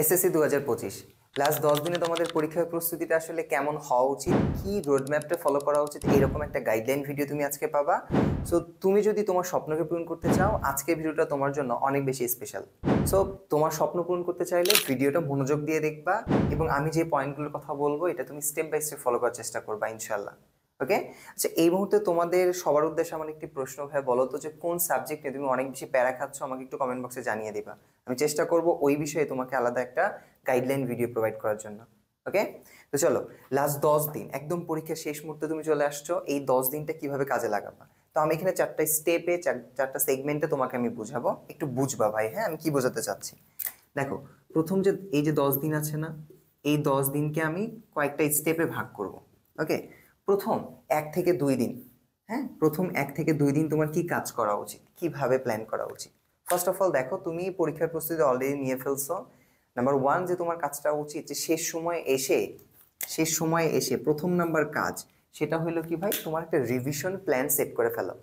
SSC 2025 last 10 দিনে তোমাদের পরীক্ষার প্রস্তুতিটা আসলে কেমন হওয়া উচিত, কি রোডম্যাপটা ফলো করা উচিত, এরকম একটা গাইডলাইন ভিডিও তুমি আজকে পাবা। সো তুমি যদি তোমার স্বপ্নকে পূরণ করতে চাও, আজকের ভিডিওটা তোমার জন্য অনেক বেশি স্পেশাল। সো তোমার স্বপ্ন পূরণ করতে চাইলে ভিডিওটা মনোযোগ দিয়ে দেখবা, এবং আমি যে পয়েন্টগুলোর কথা বলবো এটা তুমি স্টেপ বাই স্টেপ ফলো করার চেষ্টা করবা ইনশাল্লাহ। ওকে, আচ্ছা এই মুহূর্তে তোমাদের সবার উদ্দেশ্যে আমার একটি প্রশ্ন, ভাই বলো তো যে কোন সাবজেক্ট নিয়ে তুমি অনেক বেশি প্যারা খাচ্ছ, আমাকে একটু কমেন্ট বক্সে জানিয়ে দিবা। আমি চেষ্টা করব ওই বিষয়ে তোমাকে আলাদা একটা গাইডলাইন ভিডিও প্রোভাইড করার জন্য। ওকে, তো চলো, লাস্ট 10 দিন একদম পরীক্ষার শেষ মুহূর্তে তুমি চলে আসছো, এই 10 দিনটা কিভাবে কাজে লাগাবা। তো আমি এখানে চারটা স্টেপে চারটা সেগমেন্টে তোমাকে আমি বুঝাবো, একটু বুঝবা ভাই। হ্যাঁ, আমি কি বোঝাতে চাচ্ছি দেখো। প্রথম যে এই যে 10 দিন আছে না, এই 10 দিনকে আমি কয়েকটা স্টেপে ভাগ করব। ওকে, প্রথম 1 থেকে 2 দিন। হ্যাঁ, প্রথম 1 থেকে 2 দিন তোমার কি কাজ করা উচিত, কিভাবে প্ল্যান করা উচিত। ফার্স্ট অফ অল দেখো, তুমি পরীক্ষার প্রস্তুতি অলরেডি নিয়ে ফেলছো। নাম্বার 1 যে তোমার কাজটা উচিত যে শেষ সময়ে এসে প্রথম নাম্বার কাজ সেটা হলো কি ভাই, তোমার একটা রিভিশন প্ল্যান সেট করে ফেলো।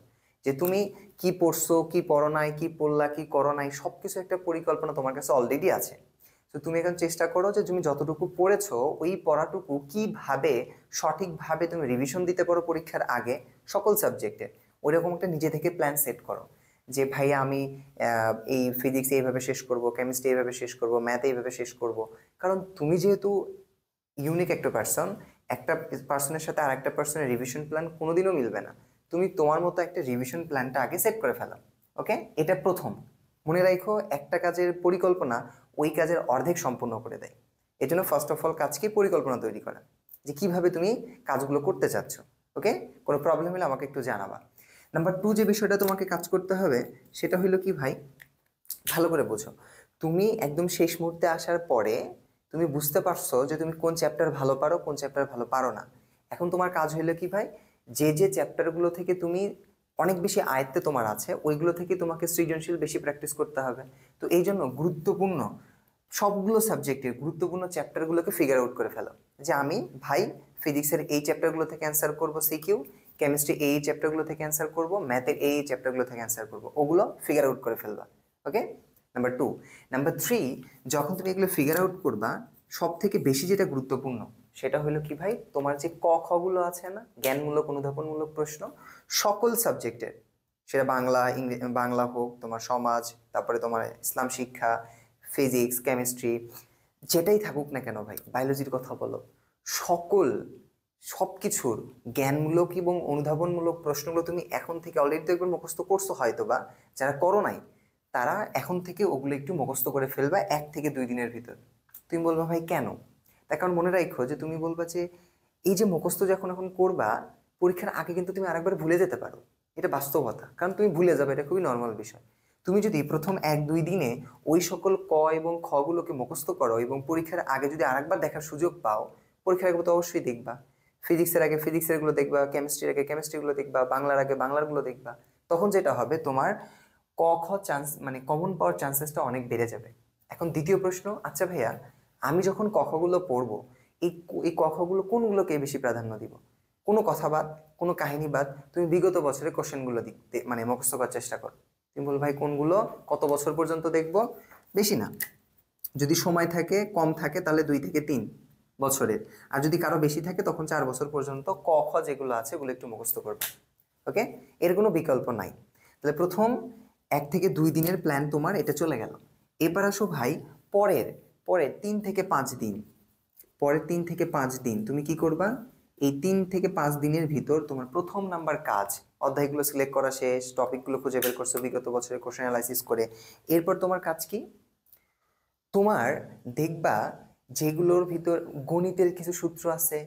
যে তুমি কি পড়ছো, কি পড়ো নাই, কি পড়লা, কি করো নাই, সবকিছু একটা পরিকল্পনা তোমার কাছে অলরেডি আছে। তো তুমি এখন চেষ্টা করো যে তুমি যতটুকু পড়েছো ওই পড়াটুকু কিভাবে সঠিকভাবে তুমি রিভিশন দিতে পারো পরীক্ষার আগে সকল সাবজেক্টে। ওইরকম একটা নিজে থেকে প্ল্যান সেট করো যে ভাইয়া আমি এই ফিজিক্স এইভাবে শেষ করব, কেমিস্ট্রি এইভাবে শেষ করব, ম্যাথ এইভাবে শেষ করব। কারণ তুমি যেহেতু ইউনিক একটা পার্সন, একটা পার্সনের সাথে আর একটা পার্সনের রিভিশন প্ল্যান কোনোদিনও মিলবে না। তুমি তোমার মতো একটা রিভিশন প্ল্যানটা আগে সেট করে ফেলো। ওকে, এটা প্রথম। মনে রাখো, একটা কাজের পরিকল্পনা ওই কাজের অর্ধেক সম্পূর্ণ করে দেয়। এই জন্য ফার্স্ট অফ অল কাজকে পরিকল্পনা তৈরি করা, যে কিভাবে তুমি কাজগুলো করতে চাচ্ছ। ওকে, কোনো প্রবলেম হলে আমাকে একটু জানাবা। নাম্বার 2 যে বিষয়টা তোমাকে কাজ করতে হবে সেটা হলো কি ভাই, ভালো করে বোঝো। তুমি একদম শেষ মুহূর্তে আসার পরে তুমি বুঝতে পারছো যে তুমি কোন চ্যাপ্টার ভালো পারো, কোন চ্যাপ্টার ভালো পারো না। এখন তোমার কাজ হইলো কি ভাই, যে যে চ্যাপ্টারগুলো থেকে তুমি অনেক বেশি আয়ত্তে তোমার আছে ওইগুলো থেকে তোমাকে সৃজনশীল বেশি প্র্যাকটিস করতে হবে। তো এই জন্য গুরুত্বপূর্ণ সবগুলো সাবজেক্টের গুরুত্বপূর্ণ চ্যাপ্টারগুলোকে ফিগার আউট করে ফেলো। যে আমি ভাই ফিজিক্সের এই চ্যাপ্টারগুলো থেকে অ্যান্সার করবো সিকিউ, কেমিস্ট্রি এই চ্যাপ্টারগুলো থেকে অ্যান্সার করবো, ম্যাথের এই চ্যাপ্টারগুলো থেকে অ্যান্সার করবো, ওগুলো ফিগার আউট করে ফেলবা। ওকে, নাম্বার 2। নাম্বার 3, যখন তুমি এগুলো ফিগার আউট করবা, সব থেকে বেশি যেটা গুরুত্বপূর্ণ সেটা হলো কি ভাই, তোমার যে ক খ গুলো আছে না, জ্ঞানমূলক অনুধাবনমূলক প্রশ্ন সকল সাবজেক্টের, সেটা বাংলা, বাংলা হোক, তোমার সমাজ, তারপরে তোমার ইসলাম শিক্ষা, ফিজিক্স, কেমিস্ট্রি, যেটাই থাকুক না কেন ভাই, বায়োলজির কথা বলো, সকল সব কিছুর জ্ঞানমূলক এবং অনুধাবনমূলক প্রশ্নগুলো তুমি এখন থেকে অলরেডি তো একবার মুখস্থ করছো হয়তো, বা যারা করো নাই তারা এখন থেকে ওগুলো একটু মুখস্থ করে ফেলবা 1 থেকে 2 দিনের ভিতর। তুমি বলবা ভাই কেন? তার কারণ মনে রাখো যে তুমি বলবা যে এই যে মুখস্থ যখন এখন করবা, পরীক্ষার আগে কিন্তু তুমি আরেকবার ভুলে যেতে পারো। এটা বাস্তবতা, কারণ তুমি ভুলে যাবে, এটা খুবই নর্মাল বিষয়। তুমি যদি প্রথম 1-2 দিনে ওই সকল ক এবং খ গুলোকে মুখস্থ করো এবং পরীক্ষার আগে যদি আরেকবার দেখার সুযোগ পাও, পরীক্ষার আগে তো অবশ্যই দেখবা। ফিজিক্সের আগে ফিজিক্সের গুলো দেখবা, কেমিস্ট্রির আগে কেমিস্ট্রি গুলো দেখবা, বাংলার আগে বাংলার গুলো দেখবা। তখন যেটা হবে, তোমার ক খ চান্স মানে কমন পাওয়ার চান্সেসটা অনেক বেড়ে যাবে। এখন দ্বিতীয় প্রশ্ন, আচ্ছা ভাইয়া আমি যখন ক খ গুলো পড়বো, এই ক খ গুলো কোনগুলোকে বেশি প্রাধান্য দিব? কোনো কথা বাদ, কোনো কাহিনী বাদ, তুমি বিগত বছরের কোশ্চেনগুলো মানে মুখস্থ করার চেষ্টা করো। তুমি বল ভাই কোনগুলো কত বছর পর্যন্ত দেখবো? বেশি না, যদি সময় থাকে কম থাকে তাহলে 2 থেকে 3 বছরের, আর যদি কারো বেশি থাকে তখন 4 বছর পর্যন্ত ক খ যেগুলো আছে ওগুলো একটু মুখস্থ করবে। ওকে, এর কোনো বিকল্প নাই। তাহলে প্রথম 1 থেকে 2 দিনের প্ল্যান তোমার এটা চলে গেল। এবার আসো ভাই পরের পরের 3 থেকে 5 দিন। পরের 3 থেকে 5 দিন তুমি কি করবা? এই 3 থেকে 5 দিনের ভিতর তোমার প্রথম নাম্বার কাজ, অধ্যায়গুলো সিলেক্ট করা শেষ, টপিকগুলো খুঁজে বের করছো বিগত বছরের কোশ্চেন অ্যানালাইসিস করে। এরপর তোমার কাজ কি? তোমার দেখবা যেগুলোর ভিতর গণিতের কিছু সূত্র আছে,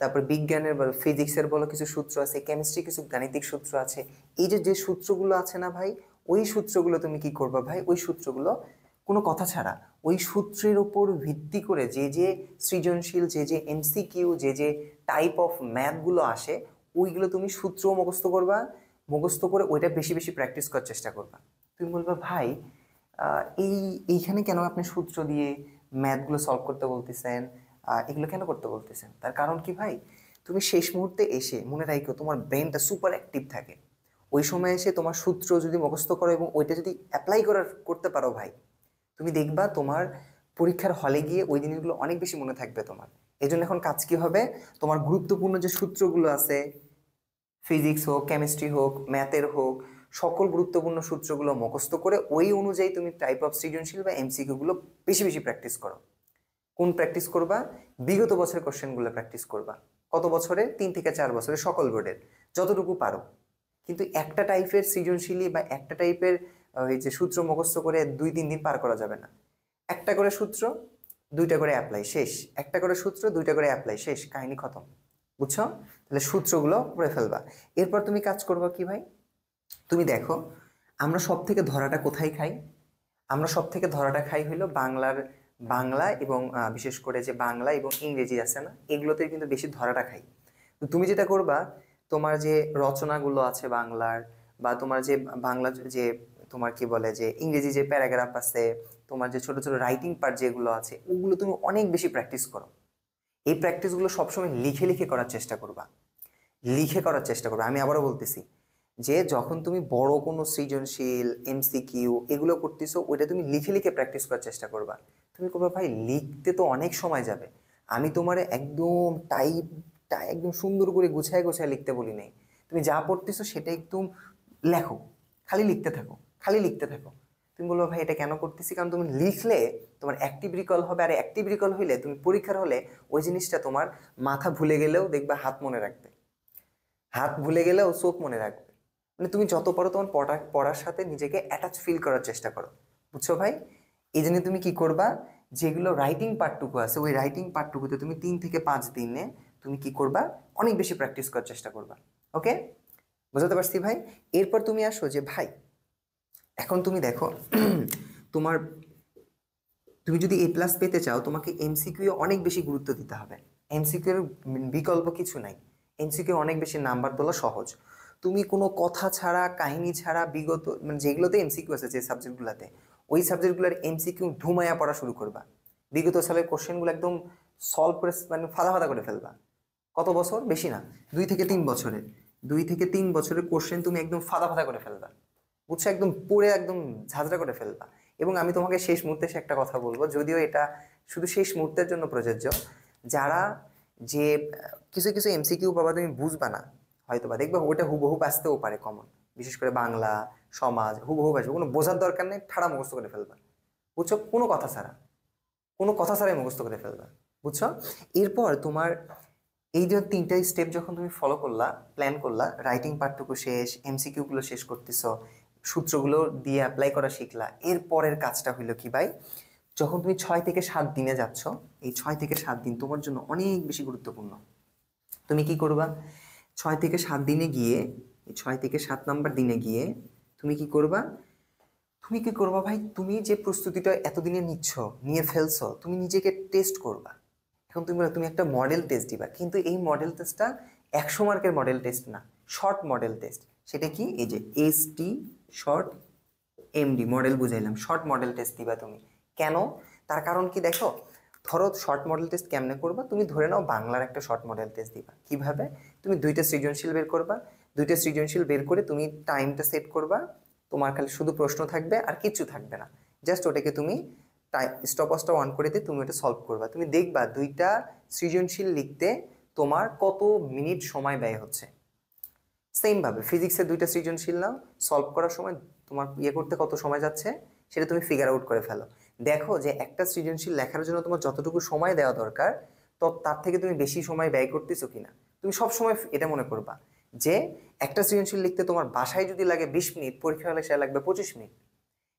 তারপর বিজ্ঞানের বলো, ফিজিক্সের বলো কিছু সূত্র আছে, কেমিস্ট্রি কিছু গাণিতিক সূত্র আছে। এই যে যে সূত্রগুলো আছে না ভাই, ওই সূত্রগুলো তুমি কি করবা ভাই, ওই সূত্রগুলো কোনো কথা ছাড়া ওই সূত্রের উপর ভিত্তি করে যে যে সৃজনশীল, যে যে এমসিকিউ, যে যে টাইপ অফ ম্যাথগুলো আসে, ওইগুলো তুমি সূত্র মুখস্থ করবা। মুখস্থ করে ওইটা বেশি বেশি প্র্যাকটিস করার চেষ্টা করবা। তুমি বলবা ভাই এইখানে কেন আপনি সূত্র দিয়ে ম্যাথগুলো সলভ করতে বলতেছেন, এগুলো কেন করতে বলতেছেন? তার কারণ কি ভাই, তুমি শেষ মুহূর্তে এসে মনে রাখো তোমার ব্রেনটা সুপার অ্যাক্টিভ থাকে। ওই সময় এসে তোমার সূত্র যদি মুখস্থ করো এবং ওইটা যদি অ্যাপ্লাই করতে পারো ভাই, তুমি দেখবা তোমার পরীক্ষার হলে গিয়ে ওই জিনিসগুলো অনেক বেশি মনে থাকবে তোমার। এই জন্য এখন কাজ কি হবে, তোমার গুরুত্বপূর্ণ যে সূত্রগুলো আছে, ফিজিক্স হোক, কেমিস্ট্রি হোক, ম্যাথের হোক, সকল গুরুত্বপূর্ণ সূত্রগুলো মুখস্থ করে ওই অনুযায়ী তুমি টাইপ অফ সৃজনশীল বা এমসিকিউ গুলো বেশি বেশি প্র্যাকটিস করো। কোন প্র্যাকটিস করবা? বিগত বছরের কোশ্চেনগুলো প্র্যাকটিস করবা। কত বছরে? 3 থেকে 4 বছরের সকল বোর্ডের যতটুকু পারো। কিন্তু একটা টাইপের সৃজনশীলী বা একটা টাইপের এই যে সূত্র মুখস্থ করে 2-3 দিন পার করা যাবে না। একটা করে সূত্র, 2টা করে অ্যাপ্লাই, শেষ। একটা করে সূত্র, 2টা করে অ্যাপ্লাই, শেষ, কাহিনী খতম। বুঝছো? তাহলে সূত্রগুলো পড়ে ফেলবা। এরপর তুমি কাজ করবা কি ভাই, তুমি দেখো আমরা সব থেকে ধরাটা কোথায় খাই? আমরা সব থেকে ধরাটা খাই হইলো বাংলা এবং বিশেষ করে যে বাংলা এবং ইংরেজি আছে না, এগুলোতে কিন্তু বেশি ধরাটা খাই। তো তুমি যেটা করবা, তোমার যে রচনাগুলো আছে বাংলার, বা তোমার যে বাংলা যে তোমার কি বলে যে ইংরেজি যে প্যারাগ্রাফ আছে, তোমার যে ছোট ছোট রাইটিং পার্ট যেগুলো আছে, ওগুলো তুমি অনেক বেশি প্র্যাকটিস করো। এই প্র্যাকটিসগুলো সবসময় লিখে লিখে করার চেষ্টা করবা, লিখে করার চেষ্টা করবা। আমি আবারও বলতেছি যে যখন তুমি বড় কোনো সৃজনশীল এমসিকিউ এগুলো করতেছো, ওইটা তুমি লিখে লিখে প্র্যাকটিস করার চেষ্টা করবা। তুমি করবা ভাই লিখতে তো অনেক সময় যাবে, আমি তোমারে একদম একদম সুন্দর করে গুছায় গুছায় লিখতে বলি নাই। তুমি যা পড়তেছো সেটা একদম লেখো, খালি লিখতে থাকো, খালি লিখতে থাকো। তুমি বলবো ভাই এটা কেন করতেছি? কারণ তুমি লিখলে তোমার অ্যাক্টিভ রিকল হবে, আর অ্যাক্টিভ রিকল হইলে তুমি পরীক্ষার হলে ওই জিনিসটা তোমার মাথা ভুলে গেলেও দেখবা হাত মনে রাখবে, হাত ভুলে গেলেও চোখ মনে রাখবে। মানে তুমি যত পারো তোমার পড়ার সাথে নিজেকে অ্যাটাচ ফিল করার চেষ্টা করো। বুঝছো ভাই? এই জন্য তুমি কি করবা, যেগুলো রাইটিং পার্টটুকু আছে ওই রাইটিং পার্টটুকুতে তুমি 3 থেকে 5 দিনে তুমি কি করবা, অনেক বেশি প্র্যাকটিস করার চেষ্টা করবা। ওকে, বুঝতে পারছি ভাই? এরপর তুমি আসো যে ভাই এখন তুমি দেখো তোমার তুমি যদি A+ পেতে চাও, তোমাকে এমসিকিউ অনেক বেশি গুরুত্ব দিতে হবে। এমসিকিউ এর বিকল্প কিছু নাই, এমসিকিউ অনেক বেশি নাম্বার তোলা সহজ। তুমি কোনো কথা ছাড়া, কাহিনী ছাড়া, বিগত মানে যেগুলোতে এমসিকিউ আছে যে সাবজেক্টগুলোতে, ওই সাবজেক্টগুলোর এমসিকিউ ধুমায়া পড়া শুরু করবা। বিগত সালের কোশ্চেনগুলো একদম সলভ করে মানে ফাদা ফাদা করে ফেলবা। কত বছর? বেশি না, 2 থেকে 3 বছরের, 2 থেকে 3 বছরের কোশ্চেন তুমি একদম ফাদা ফাদা করে ফেলবা। বুঝছো? একদম পড়ে একদম ঝাঁঝরা করে ফেলবা। এবং আমি তোমাকে শেষ মুহূর্তে সে একটা কথা বলবো, যদিও এটা শুধু শেষ মুহূর্তের জন্য প্রযোজ্য। যারা যে কিছু কিছু এমসিকিউ বাবা তুমি বুঝবা না, হয়তো বা দেখবা ওটা হুবহু আসতেও পারে কমন, বিশেষ করে বাংলা, সমাজ হুবহু আসবে, কোনো বোঝার দরকার নেই, ঠাড়া মুখস্থ করে ফেলবা। বুঝছো? কোনো কথা ছাড়া, কোনো কথা ছাড়াই মুখস্থ করে ফেলবা। বুঝছো? এরপর তোমার এই যে 3টা স্টেপ যখন তুমি ফলো করলা, প্ল্যান করলা, রাইটিং পার্টটুকু শেষ, এমসিকিউ গুলো শেষ করতেছো, সূত্রগুলো দিয়ে অ্যাপ্লাই করা শিখলা, এর পরের কাজটা হইলো কি ভাই, যখন তুমি 6 থেকে 7 দিনে যাচ্ছ, এই 6 থেকে 7 দিন তোমার জন্য অনেক বেশি গুরুত্বপূর্ণ। তুমি কি করবা, 6 থেকে 7 দিনে গিয়ে, এই 6 থেকে 7 নাম্বার দিনে গিয়ে তুমি কি করবা, তুমি কি করবা ভাই, তুমি যে প্রস্তুতিটা এতদিনে নিয়ে ফেলছো, তুমি নিজেকে টেস্ট করবা। এখন তুমি একটা মডেল টেস্ট দিবা, কিন্তু এই মডেল টেস্টটা 100 মার্কের মডেল টেস্ট না, শর্ট মডেল টেস্ট। সেটা কি? এই যে ST শর্ট MD মডেল বুঝাইলাম, শর্ট মডেল টেস্ট দিবা তুমি। কেন? তার কারণ কি দেখো, ধরো শর্ট মডেল টেস্ট কেমনে করবা, তুমি ধরে নাও বাংলার একটা শর্ট মডেল টেস্ট দিবা। কিভাবে? তুমি 2টা সৃজনশীল বের করবা, 2টা সৃজনশীল বের করে তুমি টাইমটা সেট করবা, তোমার খালি শুধু প্রশ্ন থাকবে আর কিচ্ছু থাকবে না, জাস্ট ওটাকে তুমি স্টপওয়াচটা অন করে দিয়ে তুমি ওটা সলভ করবা। তুমি দেখবা 2টা সৃজনশীল লিখতে তোমার কত মিনিট সময় ব্যয় হচ্ছে। সেম ভাবে ফিজিক্সের 2টা সৃজনশীল নাও, সলভ করার সময় তোমার করতে কত সময় যাচ্ছে সেটা তুমি ফিগার আউট করে ফেলো। দেখো যে একটা সৃজনশীল লেখার জন্য তোমার যতটুকু সময় দেওয়া দরকার, তো তার থেকে তুমি বেশি সময় ব্যয় করতেছো কিনা। তুমি সব সময় এটা মনে করবা যে একটা সৃজনশীল লিখতে তোমার বাসায় যদি লাগে 20 মিনিট, পরীক্ষা হলে সে লাগবে 25 মিনিট।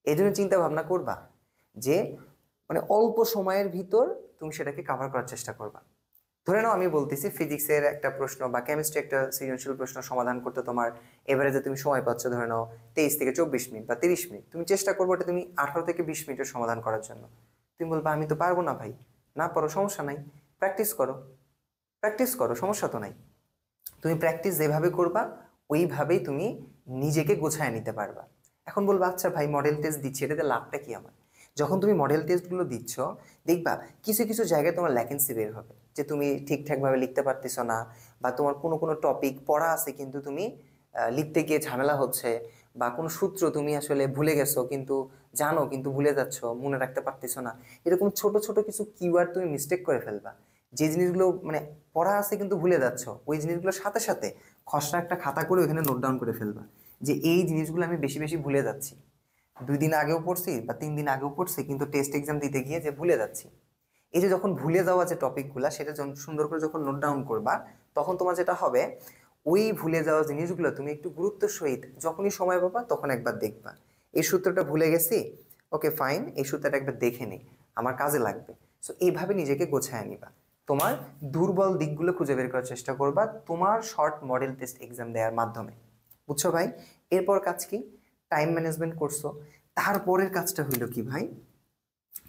এই জন্য চিন্তা ভাবনা করবা যে মানে অল্প সময়ের ভিতর তুমি সেটাকে কাভার করার চেষ্টা করবা। ধরে নাও আমি বলতেছি ফিজিক্সের একটা প্রশ্ন বা কেমিস্ট্রি একটা সৃজনশীল প্রশ্ন সমাধান করতে তোমার এভারেজে তুমি সময় পাচ্ছ ধরে নাও 23 থেকে 24 মিনিট বা 30 মিনিট, তুমি চেষ্টা করবো এটা তুমি 18 থেকে 20 মিনিটের সমাধান করার জন্য। তুমি বলবা আমি তো পারবো না ভাই। না পারো, সমস্যা নাই, প্র্যাকটিস করো, প্র্যাকটিস করো, সমস্যা তো নাই। তুমি প্র্যাকটিস যেভাবে করবা ওইভাবেই তুমি নিজেকে গোছায় নিতে পারবা। এখন বলবা আচ্ছা ভাই মডেল টেস্ট দিচ্ছি, এটাতে লাভটা কি আমার? যখন তুমি মডেল টেস্টগুলো দিচ্ছ, দেখবা কিছু কিছু জায়গায় তোমার ল্যাকেন্সি বের হবে, যে তুমি ঠিকঠাকভাবে লিখতে পারতেছো না, বা তোমার কোনো কোনো টপিক পড়া আছে কিন্তু তুমি লিখতে গিয়ে ঝামেলা হচ্ছে, বা কোনো সূত্র তুমি আসলে ভুলে গেছো কিন্তু জানো কিন্তু ভুলে যাচ্ছ, মনে রাখতে পারতেছো না, এরকম ছোট ছোট কিছু কিওয়ার্ড তুমি মিস্টেক করে ফেলবা। যে জিনিসগুলো মানে পড়া আছে কিন্তু ভুলে যাচ্ছ, ওই জিনিসগুলোর সাথে সাথে খসড়া একটা খাতা করে ওখানে নোট ডাউন করে ফেলবা যে এই জিনিসগুলো আমি বেশি বেশি ভুলে যাচ্ছি। 2 দিন আগেও পড়ছি বা 3 দিন আগেও পড়ছি, কিন্তু টেস্ট এক্সাম দিতে গিয়ে যে ভুলে যাচ্ছি। এই যে যখন ভুলে যাওয়া যে টপিকগুলো, সেটা সুন্দর করে যখন নোট ডাউন করবা, তখন তোমার যেটা হবে, ওই ভুলে যাওয়া জিনিসগুলো তুমি একটু গুরুত্ব সহিত যখনই সময় পাবা তখন একবার দেখবা। এই সূত্রটা ভুলে গেছি, ওকে ফাইন, এই সূত্রটা একবার দেখে নিই, আমার কাজে লাগবে। সো এইভাবে নিজেকে গোছায় নিবা। তোমার দুর্বল দিকগুলো খুঁজে বের করার চেষ্টা করবা তোমার শর্ট মডেল টেস্ট এক্সাম দেওয়ার মাধ্যমে। বুঝছো ভাই? এরপর কাজ কি? টাইম ম্যানেজমেন্ট করছো। তারপরের কাজটা হইল কি ভাই?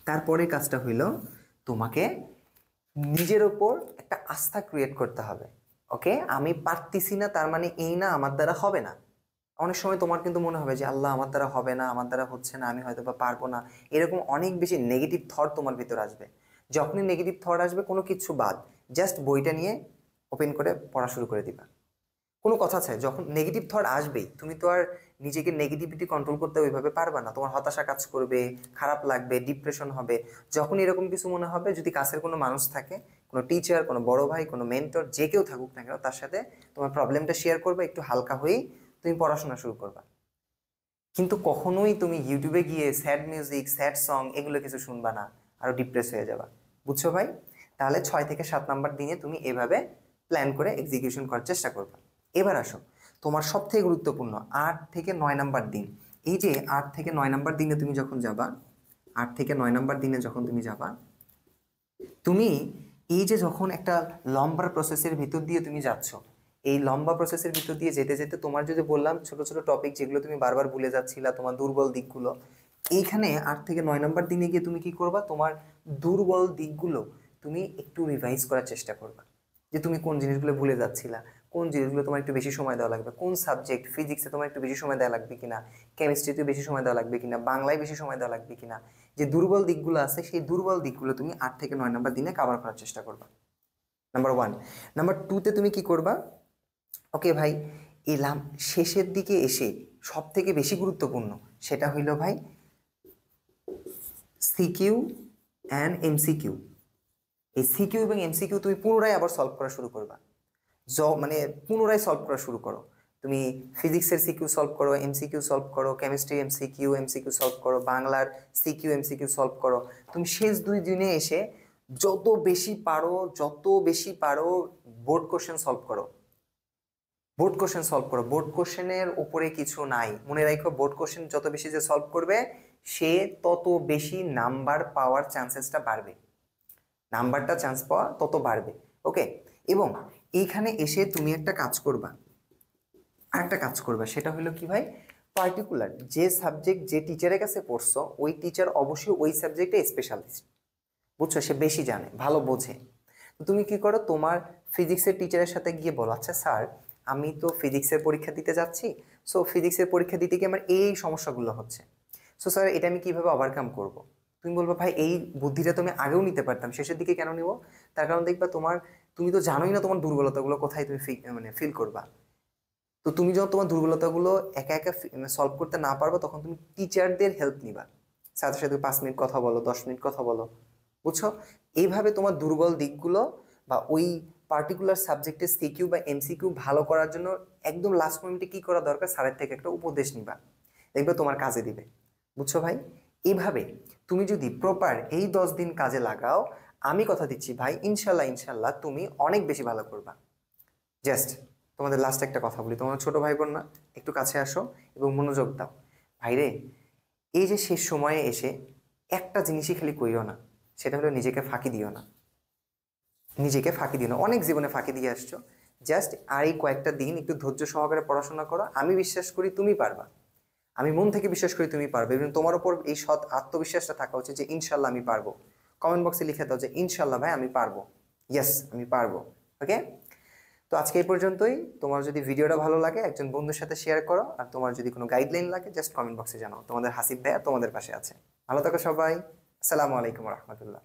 তারপরের কাজটা হইল তোমাকে নিজের ওপর একটা আস্থা ক্রিয়েট করতে হবে। ওকে, আমি পারতেছি না তার মানে এই না আমার দ্বারা হবে না। অনেক সময় তোমার কিন্তু মনে হবে যে আল্লাহ আমার দ্বারা হবে না, আমার দ্বারা হচ্ছে না, আমি হয়তো বা পারবো না, এরকম অনেক বেশি নেগেটিভ থট তোমার ভিতর আসবে। যখনই নেগেটিভ থট আসবে, কোনো কিছু বাদ, জাস্ট বইটা নিয়ে ওপেন করে পড়া শুরু করে দিবা। কোনো কথা চাই, যখন নেগেটিভ থট আসবেই, তুমি তো আর নিজেকে নেগেটিভিটি কন্ট্রোল করতে ওইভাবে পারবা না, তোমার হতাশা কাজ করবে, খারাপ লাগবে, ডিপ্রেশন হবে। যখন এরকম কিছু মনে হবে, যদি কাছের কোনো মানুষ থাকে, কোনো টিচার, কোনো বড় ভাই, কোনো মেন্টর, যে কেউ থাকুক না কেন, তার সাথে তোমার প্রবলেমটা শেয়ার করবে, একটু হালকা হয়েই তুমি পড়াশোনা শুরু করবা। কিন্তু কখনোই তুমি ইউটিউবে গিয়ে স্যাড মিউজিক, স্যাড সং এগুলো কিছু শুনবা না, আরো ডিপ্রেস হয়ে যাবা। বুঝছো ভাই? তাহলে 6 থেকে 7 নাম্বার দিনে তুমি এভাবে প্ল্যান করে এক্সিকিউশন করার চেষ্টা করবা। এবার আসো তোমার সব থেকে গুরুত্বপূর্ণ 8 থেকে 9 নাম্বার দিন। এই যে 8 থেকে 9 নাম্বার দিনে তুমি যখন যাবা, 8 থেকে 9 নাম্বার দিনে যখন তুমি যাবা, তুমি এই যে যখন একটা লম্বা প্রসেসের ভিতর দিয়ে তুমি যাচ্ছ, এই লম্বা প্রসেসের ভিতর দিয়ে যেতে যেতে তোমার যদি বললাম ছোট ছোট টপিক যেগুলো তুমি বারবার ভুলে যাচ্ছিলা, তোমার দুর্বল দিকগুলো, এইখানে 8 থেকে 9 নাম্বার দিনে গিয়ে তুমি কি করবা? তোমার দুর্বল দিকগুলো তুমি একটু রিভাইজ করার চেষ্টা করবা। যে তুমি কোন জিনিসগুলো ভুলে যাচ্ছিলা, কোন জিনিসগুলো তোমার একটু বেশি সময় দেওয়া লাগবে, কোন সাবজেক্ট, ফিজিক্সে তোমার একটু বেশি সময় দেওয়া লাগবে কিনা, কেমিস্ট্রিতে বেশি সময় দেওয়া লাগবে কিনা, বাংলায় বেশি সময় দেওয়া লাগবে কিনা। যে দুর্বল দিকগুলো আছে, সেই দুর্বল দিকগুলো তুমি 8 থেকে 9 নাম্বার দিনে কাভার করার চেষ্টা করবা। নাম্বার 1। নাম্বার 2তে তুমি কি করবা? ওকে ভাই, এলাম শেষের দিকে এসে সব থেকে বেশি গুরুত্বপূর্ণ, সেটা হইল ভাই সিকিউ অ্যান্ড এমসিকিউ। এই সিকিউ এবং এমসিকিউ তুমি পুনরায় আবার সলভ করা শুরু করবা। মানে পুনরায় সলভ করা শুরু করো। তুমি ফিজিক্সের সিকিউ সলভ করো, এমসিকিউ সলভ করো, কেমিস্ট্রি এমসিকিউ সলভ করো, বাংলার সিকিউ এমসিকিউ সলভ করো। তুমি শেষ 2 দিনে এসে যত বেশি পারো বোর্ড কোশ্চেন সলভ করো। বোর্ড কোশ্চেন সলভ করো, বোর্ড কোশ্চেনের উপরে কিছু নাই, মনে রাখো বোর্ড কোশ্চেন যত বেশি যে সলভ করবে, সে তত বেশি নাম্বার পাওয়ার চান্সেসটা বাড়বে, নাম্বারটা চান্স পাওয়া তত বাড়বে। ওকে, এবং এইখানে এসে তুমি একটা কাজ করবা, আরেকটা কাজ করবা, সেটা হলো কি ভাই? পার্টিকুলার যে সাবজেক্ট যে টিচারের কাছে পড়ছো, ওই টিচার অবশ্যই ওই সাবজেক্টে স্পেশালিস্ট। বুঝছো? সে বেশি জানে, ভালো বোঝে। তো তুমি কি করো, তোমার ফিজিক্সের টিচারের সাথে গিয়ে বলো, আচ্ছা স্যার, আমি তো ফিজিক্সের পরীক্ষা দিতে যাচ্ছি, সো ফিজিক্সের পরীক্ষা দিতে গিয়ে আমার এই সমস্যাগুলো হচ্ছে, সো স্যার এটা আমি কিভাবে ওভারকাম করব? তুমি বলবো ভাই এই বুদ্ধিটা তো আমি আগেও নিতে পারতাম, শেষের দিকে কেন নিব? তার কারণ দেখবা তুমি তো জানোই না তোমার দুর্বলতাগুলো কোথায় তুমি মানে ফিল করবা। তো তুমি যখন তোমার দুর্বলতাগুলো একা একা সলভ করতে না পারবে, তখন তুমি টিচারদের হেল্প নিবা, সাথে সাথে 5 মিনিট কথা বলো, 10 মিনিট কথা বলো। বুঝছো? এইভাবে তোমার দুর্বল দিকগুলো বা ওই পার্টিকুলার সাবজেক্টের সিকিউ বা এমসিকিউ ভালো করার জন্য একদম লাস্ট মোমেন্টে কি করা দরকার, স্যারের থেকে একটা উপদেশ নিবা, দেখবে তোমার কাজে দিবে। বুঝছো ভাই? এইভাবে তুমি যদি প্রপার এই 10 দিন কাজে লাগাও, আমি কথা দিচ্ছি ভাই, ইনশাল্লাহ ইনশাল্লাহ তুমি অনেক বেশি ভালো করবা। জাস্ট তোমাদের লাস্ট একটা কথা বলি, তোমার ছোট ভাই বোন না, একটু কাছে আসো এবং মনোযোগ দাও। ভাইরে, এই যে শেষ সময়ে এসে একটা জিনিসই খালি কইরো না, সেটা হলো নিজেকে ফাঁকি দিও না। নিজেকে ফাঁকি দিও না, অনেক জীবনে ফাঁকি দিয়ে আসছো। জাস্ট আর এই কয়েকটা দিন একটু ধৈর্য সহকারে পড়াশোনা করো, আমি বিশ্বাস করি তুমি পারবা, আমি মন থেকে বিশ্বাস করি তুমি পারবে, এবং তোমার উপর এই সৎ আত্মবিশ্বাসটা থাকা উচিত যে ইনশাল্লাহ আমি পারবো। কমেন্ট বক্সে লিখে দাও যে ইনশাল্লাহ ভাই আমি পারবো, ইয়েস আমি পারবো। ওকে, তো আজকে এই পর্যন্তই। তোমার যদি ভিডিওটা ভালো লাগে একজন বন্ধুর সাথে শেয়ার করো, আর তোমার যদি কোনো গাইডলাইন লাগে জাস্ট কমেন্ট বক্সে জানাও। তোমাদের হাসিব ভাইয়া তোমাদের পাশে আছে। ভালো থাকো সবাই। আসসালামু আলাইকুম রহমতুল্লাহ।